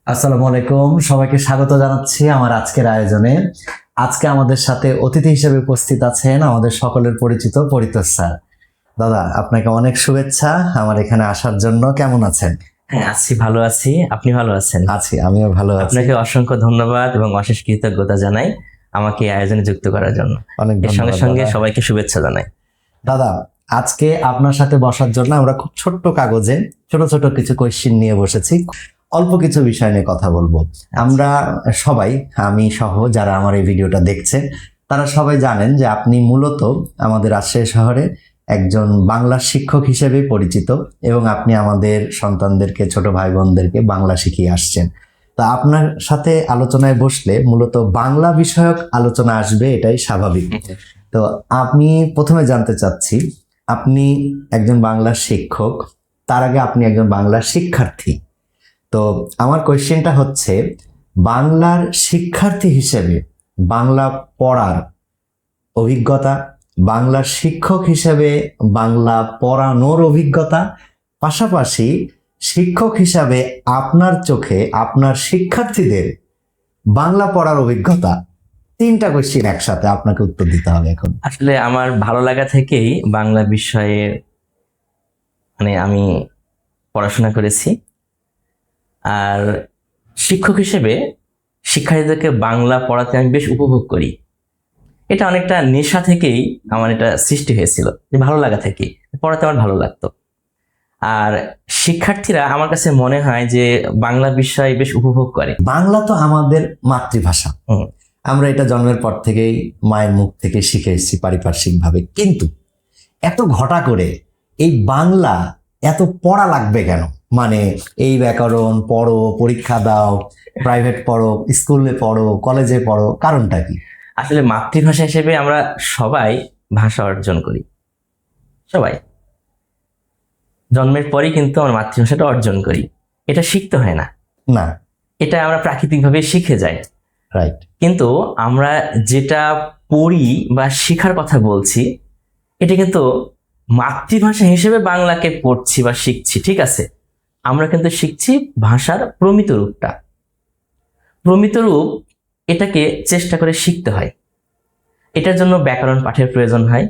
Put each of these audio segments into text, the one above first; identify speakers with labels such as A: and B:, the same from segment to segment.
A: আসসালামু আলাইকুম, সবাইকে স্বাগত জানাচ্ছি আমার আজকের আয়োজনে। আজকে আমাদের সাথে অতিথি হিসেবে উপস্থিত আছেন আমাদের সকলের পরিচিত পরিতোষ স্যার। দাদা, আপনাকে অনেক শুভেচ্ছা আমার এখানে আসার জন্য। কেমন আছেন?
B: হ্যাঁ, আছি, ভালো আছি। আপনি ভালো আছেন?
A: আমিও ভালো আছি।
B: আপনাকে অসংখ্য ধন্যবাদ এবং অশেষ কৃতজ্ঞতা জানাই আমাকে এই আয়োজনে যুক্ত করার জন্য।
A: অনেক
B: এর সঙ্গে
A: ধন্যবাদ
B: সঙ্গে
A: দাদা।
B: সবাইকে শুভেচ্ছা জানাই।
A: দাদা, আজকে আপনার সাথে বসার জন্য আমরা খুব ছোট্ট কাগজে ছোট ছোট কিছু কোয়েশ্চেন নিয়ে বসেছি। অল্প কিছু বিষয় নিয়ে কথা বলবো। আমরা সবাই, আমি সহ যারা আমার এই ভিডিওটা দেখছেন, তারা সবাই জানেন যে আপনি মূলত আমাদের রাজশাহী শহরে একজন বাংলা শিক্ষক হিসেবে পরিচিত এবং আপনি আমাদের সন্তানদেরকে, ছোট ভাই বোনদেরকে বাংলা শিখিয়ে আসছেন। তো আপনার সাথে আলোচনায় বসলে মূলত বাংলা বিষয়ক আলোচনা আসবে, এটাই স্বাভাবিক। তো আমি প্রথমে জানতে চাচ্ছি, আপনি একজন বাংলা শিক্ষক, তার আগে আপনি একজন বাংলা শিক্ষার্থী। তো আমার কোয়েশ্চেনটা হচ্ছে, বাংলার শিক্ষার্থী হিসেবে বাংলা পড়ার অভিজ্ঞতা, বাংলার শিক্ষক হিসেবে বাংলা পড়ানোর অভিজ্ঞতা, পাশাপাশি শিক্ষক হিসাবে আপনার চোখে আপনার শিক্ষার্থীদের বাংলা পড়ার অভিজ্ঞতা, তিনটা কোয়েশ্চেন একসাথে আপনাকে উত্তর দিতে হবে এখন।
B: আসলে আমার ভালো লাগা থেকেই বাংলা বিষয়ে আমি পড়াশোনা করেছি। আর শিক্ষক হিসেবে শিক্ষার্থীদেরকে বাংলা পড়াতে আমি বেশ উপভোগ করি। এটা অনেকটা নেশা থেকেই আমার এটা সৃষ্টি হয়েছিল, যে ভালো লাগা থেকেই পড়াতে আমার ভালো লাগতো। আর শিক্ষার্থীরা আমার কাছে মনে হয় যে বাংলা বিষয় বেশ উপভোগ করে।
A: বাংলা তো আমাদের মাতৃভাষা,
B: হুম।
A: আমরা এটা জন্মের পর থেকেই মায়ের মুখ থেকে শিখে এসেছি পারিপার্শ্বিকভাবে। কিন্তু এত ঘটা করে এই বাংলা এত পড়া লাগবে কেন? মানে এই ব্যাকরণ পড়ো, পরীক্ষা দাও, প্রাইভেট পড়ো, স্কুলে পড়ো, কলেজে পড়ো, কারণটা কি?
B: আসলে মাতৃভাষা হিসেবে আমরা সবাই ভাষা অর্জন করি। সবাই জন্মের পরেই কিন্তু আমরা মাতৃভাষাটা অর্জন করি। এটা শিখতে হয় না,
A: না।
B: এটা আমরা প্রাকৃতিকভাবে শিখে যাই।
A: রাইট।
B: কিন্তু আমরা যেটা পড়ি বা শেখার কথা বলছি, এটা কিন্তু মাতৃভাষা হিসেবে বাংলাকে পড়ছি বা শিখছি, ঠিক আছে। আমরা কিন্তু শিখছি ভাষার প্রমিত রূপটা। প্রমিত রূপ এটাকে চেষ্টা করে শিখতে হয়। এটার জন্য ব্যাকরণ পাঠের প্রয়োজন হয়।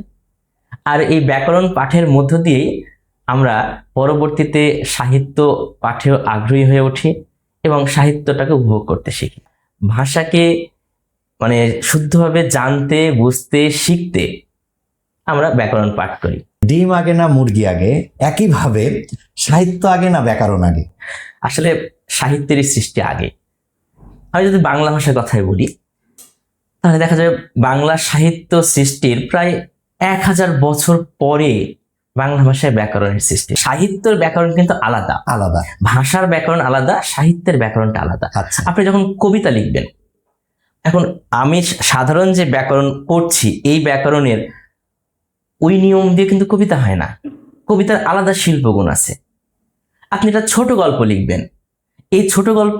B: আর এই ব্যাকরণ পাঠের মধ্য দিয়েই আমরা পরবর্তীতে সাহিত্য পাঠেও আগ্রহী হয়ে উঠি এবং সাহিত্যটাকে উপভোগ করতে শিখি। ভাষাকে শুদ্ধভাবে জানতে, বুঝতে, শিখতে আমরা ব্যাকরণ পাঠ করি।
A: ডিম আগে না মুরগি আগে, একইভাবে সাহিত্য আগে না ব্যাকরণ আগে?
B: আসলে সাহিত্যেরই সৃষ্টি আগে। আমি যদি বাংলা ভাষার কথাই বলি, তাহলে দেখা যাবে বাংলা সাহিত্য সৃষ্টির প্রায় 1000 বছর পরে বাংলা ভাষায় ব্যাকরণের সৃষ্টি। সাহিত্যের ব্যাকরণ কিন্তু আলাদা
A: আলাদা।
B: ভাষার ব্যাকরণ আলাদা, সাহিত্যের ব্যাকরণটা আলাদা।
A: আচ্ছা।
B: আপনি যখন কবিতা লিখবেন, এখন আমি সাধারণ যে ব্যাকরণ পড়ছি, এই ব্যাকরণের ওই নিয়ম দিয়ে কিন্তু কবিতা হয় না। কবিতার আলাদা শিল্পগুণ আছে। আপনি একটা ছোট গল্প লিখবেন, এই ছোট গল্প,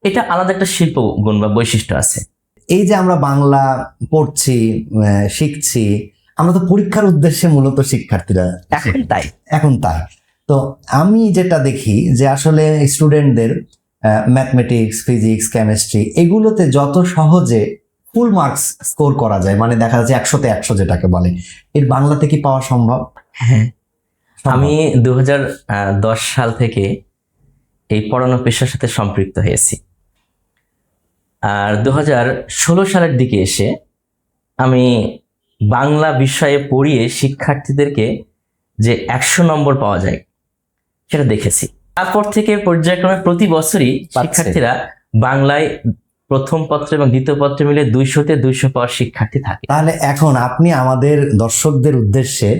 B: এটা আলাদা একটা শিল্পগুণ বা বৈশিষ্ট্য আছে।
A: এই যে আমরা বাংলা পড়ছি, শিখছি, আমরা তো পরীক্ষার উদ্দেশ্যে মূলত শিক্ষার্থীরা এখন তাই। তো আমি যেটা দেখি যে আসলে স্টুডেন্টদের ম্যাথমেটিক্স, ফিজিক্স, কেমিস্ট্রি এগুলোতে যত সহজে ফুল মার্কস স্কোর করা যায়, মানে দেখা যাচ্ছে 100-তে 100 যেটাকে বলে, এর বাংলাতে কি পাওয়া সম্ভব?
B: হ্যাঁ, আমি 2010 সাল থেকে এই পড়ানো পেশার সাথে সম্পৃক্ত হয়েছি। আর 2016 সালের দিকে এসে আমি বাংলা বিষয়ে পড়িয়ে শিক্ষার্থীদেরকে যে 100 নম্বর পাওয়া যায় সেটা দেখেছি। তারপর থেকে পর্যায়ক্রমে প্রতি বছরই শিক্ষার্থীরা বাংলায় প্রথম পত্র এবং দ্বিতীয় পত্র মিলে 200-তে 200 পাওয়ার শিক্ষার্থী থাকে।
A: তাহলে এখন আপনি আমাদের দর্শকদের উদ্দেশ্যে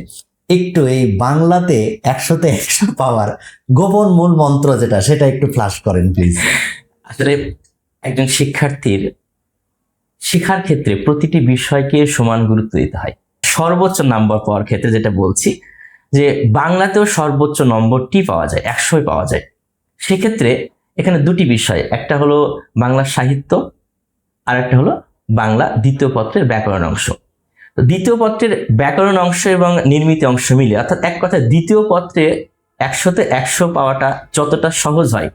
A: একটু এই বাংলাতে 100-তে 100 পাওয়ার গোপন মূল মন্ত্র যেটা, সেটা একটু ফ্ল্যাশ করেন প্লিজ।
B: আসলে একজন শিক্ষার্থীর শেখার ক্ষেত্রে প্রতিটি বিষয়কে সমান গুরুত্ব দিতে হয়। সর্বোচ্চ নম্বর পাওয়ার ক্ষেত্রে যেটা বলছি, যে বাংলাতেও সর্বোচ্চ নম্বরটি পাওয়া যায়, 100 পাওয়া যায়। সেক্ষেত্রে এখানে দুটি বিষয়, একটা হলো বাংলা সাহিত্য, আর একটা হলো বাংলা দ্বিতীয় পত্রের ব্যাকরণ অংশ। তো দ্বিতীয় পত্রের ব্যাকরণ অংশ এবং নির্মিত অংশ মিলে, অর্থাৎ এক কথায় দ্বিতীয় পত্রে 100-তে 100 পাওয়াটা যতটা সহজ হয়,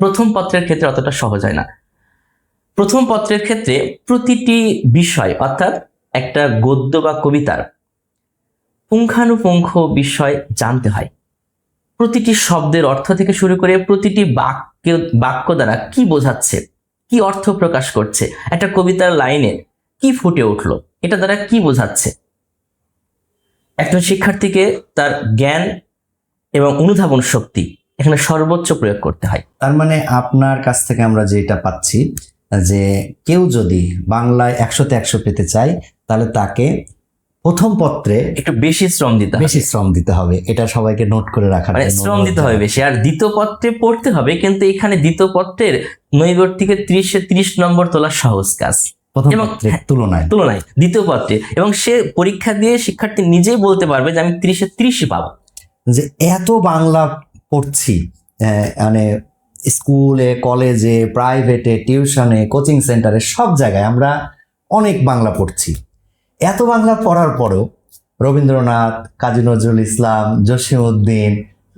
B: প্রথম পত্রের ক্ষেত্রে অতটা সহজ হয় না। প্রথম পত্রের ক্ষেত্রে প্রতিটি বিষয় অর্থাৎ একটা গদ্য বা কবিতার পুঙ্খানুপুঙ্খ বিষয় জানতে হয়। প্রতিটি শব্দের অর্থ থেকে শুরু করে প্রতিটি বাক্য দ্বারা কি বোঝাচ্ছে, কি অর্থ প্রকাশ করছে, একটা কবিতার লাইনে কি ফুটে উঠলো, এটা দ্বারা কি বোঝাচ্ছে, একজন শিক্ষার্থীকে তার জ্ঞান এবং অনুধাবন শক্তি এখানে সর্বোচ্চ প্রয়োগ করতে হয়।
A: তার মানে আপনার কাছ থেকে আমরা যেটা পাচ্ছি যে কেউ যদি বাংলায় 100-তে 100 পেতে চায় তাহলে তাকে প্রথম পত্রে
B: একটু বেশি শ্রম দিতে হবে,
A: বেশি শ্রম দিতে হবে। এটা সবাইকে নোট করে রাখার
B: মানে
A: জন্য
B: শ্রম
A: অনুরোধ
B: দিতে হবে
A: জানাই।
B: বেশি। আর দ্বিতীয় পত্রে পড়তে হবে, কিন্তু এখানে দ্বিতীয় পত্রের নৈবর্তিকে 30 নম্বর তোলা সহজ কাজ
A: প্রথম
B: এবং
A: পত্রের তুলনায়
B: দ্বিতীয় পত্রে, এবং সে পরীক্ষা দিয়ে শিক্ষার্থী নিজেই বলতে পারবে যে আমি 30-30 পাবো।
A: যে এত বাংলা পড়ছি, মানে স্কুলে, কলেজে, প্রাইভেটে, টিউশনে, কোচিং সেন্টারে, সব জায়গায় আমরা অনেক বাংলা পড়ছি। এত বাংলা পড়ার পরেও রবীন্দ্রনাথ, কাজী নজরুল ইসলাম, জসিমউদ্দিন,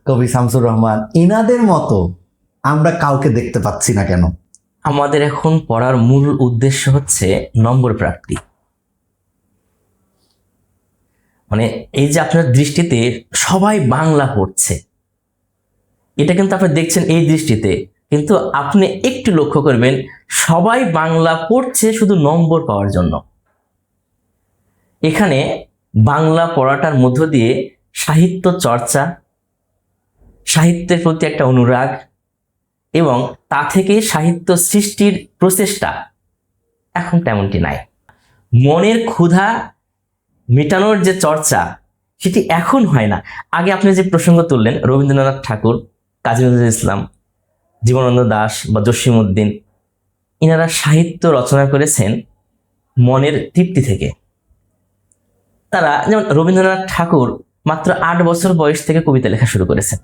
A: কবি শামসুর রহমান, ইনাদের মতো আমরা কাউকে দেখতে পাচ্ছি না কেন?
B: আমাদের এখন পড়ার মূল উদ্দেশ্য হচ্ছে নম্বর প্রাপ্তি। মানে এই যে আপনার দৃষ্টিতে সবাই বাংলা পড়ছে, এটা কিন্তু আপনি দেখছেন এই দৃষ্টিতে, কিন্তু আপনি একটু লক্ষ্য করবেন সবাই বাংলা পড়ছে শুধু নম্বর পাওয়ার জন্য। এখানে বাংলা পড়াটার মধ্য দিয়ে সাহিত্য চর্চা, সাহিত্যের প্রতি একটা অনুরাগ এবং তা থেকে সাহিত্য সৃষ্টির প্রচেষ্টা এখন তেমনটি নাই। মনের ক্ষুধা মেটানোর যে চর্চা সেটি এখন হয় না। আগে আপনি যে প্রসঙ্গ তুললেন রবীন্দ্রনাথ ঠাকুর, কাজী নজরুল ইসলাম, জীবনানন্দ দাশ বা জসিমউদ্দিন, ইনারা সাহিত্য রচনা করেছেন মনের তৃপ্তি থেকে। তারা যেমন রবীন্দ্রনাথ ঠাকুর মাত্র 8 বছর বয়স থেকে কবিতা লেখা শুরু করেছেন।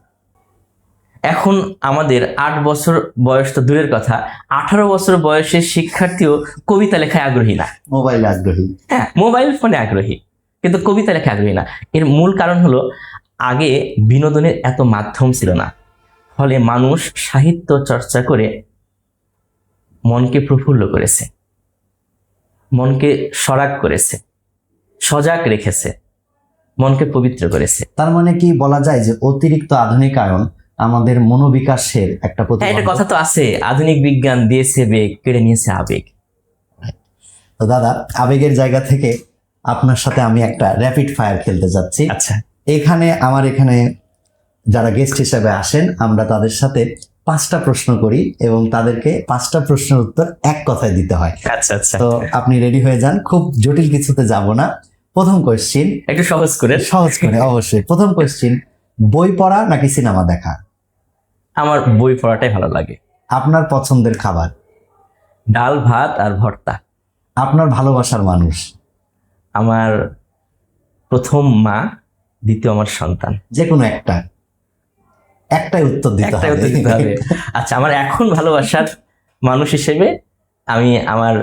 B: এখন আমাদের 8 বছর বয়স তো দূরের কথা, 18 বছর বয়সের শিক্ষার্থীও কবিতা লেখায় আগ্রহী না।
A: মোবাইলে আগ্রহী,
B: হ্যাঁ, মোবাইল ফোনে আগ্রহী, কিন্তু কবিতা লেখা আগ্রহী না। এর মূল কারণ হলো আগে বিনোদনের এত মাধ্যম ছিল না, ফলে মানুষ সাহিত্য চর্চা করে মনকে প্রফুল্ল করেছে, মনকে সরাগ করেছে, সজাগ রেখেছে, মনকে পবিত্র করেছে।
A: তার মানে কি বলা যায় যে অতিরিক্ত আধুনিকায়ন আমাদের মনোবিকাশের একটা
B: হ্যাঁ, এটা
A: প্রতিবন্ধক?
B: কথা তো আছে, আধুনিক বিজ্ঞান দিয়েছে বেগ, কেড়ে নিয়েছে আবেগ।
A: তো দাদা, আবেগের জায়গা থেকে আপনার সাথে আমি একটা র্যাপিড ফায়ার খেলতে যাচ্ছি।
B: আচ্ছা,
A: এখানে যারা গেস্ট হিসেবে আসেন আমরা তাদের সাথে 5টা প্রশ্ন করি এবং তাদেরকে 5টা প্রশ্নের উত্তর এক কথায় দিতে হয়।
B: আচ্ছা, আচ্ছা,
A: তো আপনি রেডি হয়ে যান, খুব জটিল কিছুতে যাব না। প্রথম কোশ্চিন,
B: একটু সহজ করে।
A: অবশ্যই। প্রথম কোশ্চিন, বই পড়া নাকি সিনেমা দেখা?
B: আমার বই পড়াটাই ভালো লাগে।
A: আপনার পছন্দের খাবার?
B: ডাল, ভাত আর ভর্তা।
A: আপনার ভালোবাসার মানুষ?
B: আমার প্রথম মা, দ্বিতীয় আমার সন্তান।
A: যে কোনো একটাই উত্তর দিতে
B: একটাই উত্তর দিতে হবে। আচ্ছা, আমার এখন ভালোবাসার মানুষ হিসেবে আমি আমার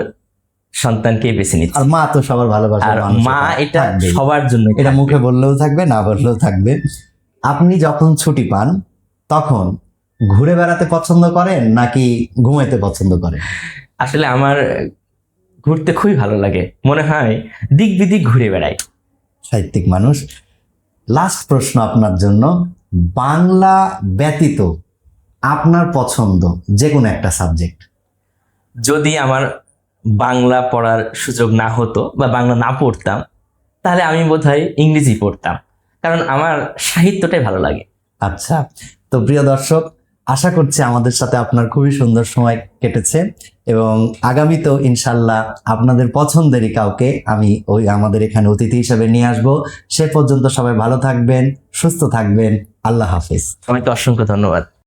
B: সন্তানকে বেছে নিচ্ছি।
A: আর মা তো সবার ভালোবাসার
B: আর
A: মানুষ,
B: মা এটা
A: থাকবেই।
B: সবার জন্য,
A: এটা মুখে বললেও থাকবে, না বললেও থাকবে। আপনি যখন ছুটি পান তখন ঘুরে বেড়াতে পছন্দ করেন নাকি ঘুমাইতে পছন্দ করেন?
B: আসলে আমার ঘুরতে খুবই ভালো লাগে, মনে হয় দিক বিদিক ঘুরে বেড়াই।
A: সাহিত্যিক মানুষ। লাস্ট প্রশ্ন আপনার জন্য, বাংলা ব্যতীত আপনার পছন্দ যে কোনো একটা সাবজেক্ট?
B: যদি আমার বাংলা পড়ার সুযোগ না হতো বা বাংলা না পড়তাম, তাহলে আমি বোধহয় ইংরেজি পড়তাম, কারণ আমার সাহিত্যটাই ভালো লাগে।
A: আচ্ছা, তো প্রিয় দর্শক, আশা করছি আমাদের সাথে আপনার খুবই সুন্দর সময় কেটেছে এবং আগামীতেও ইনশাল্লাহ আপনাদের পছন্দেরই কাউকে আমি আমাদের এখানে অতিথি হিসেবে নিয়ে আসব। সে পর্যন্ত সবাই ভালো থাকবেন, সুস্থ থাকবেন। আল্লাহ হাফেজ।
B: সবাইকে অসংখ্য ধন্যবাদ।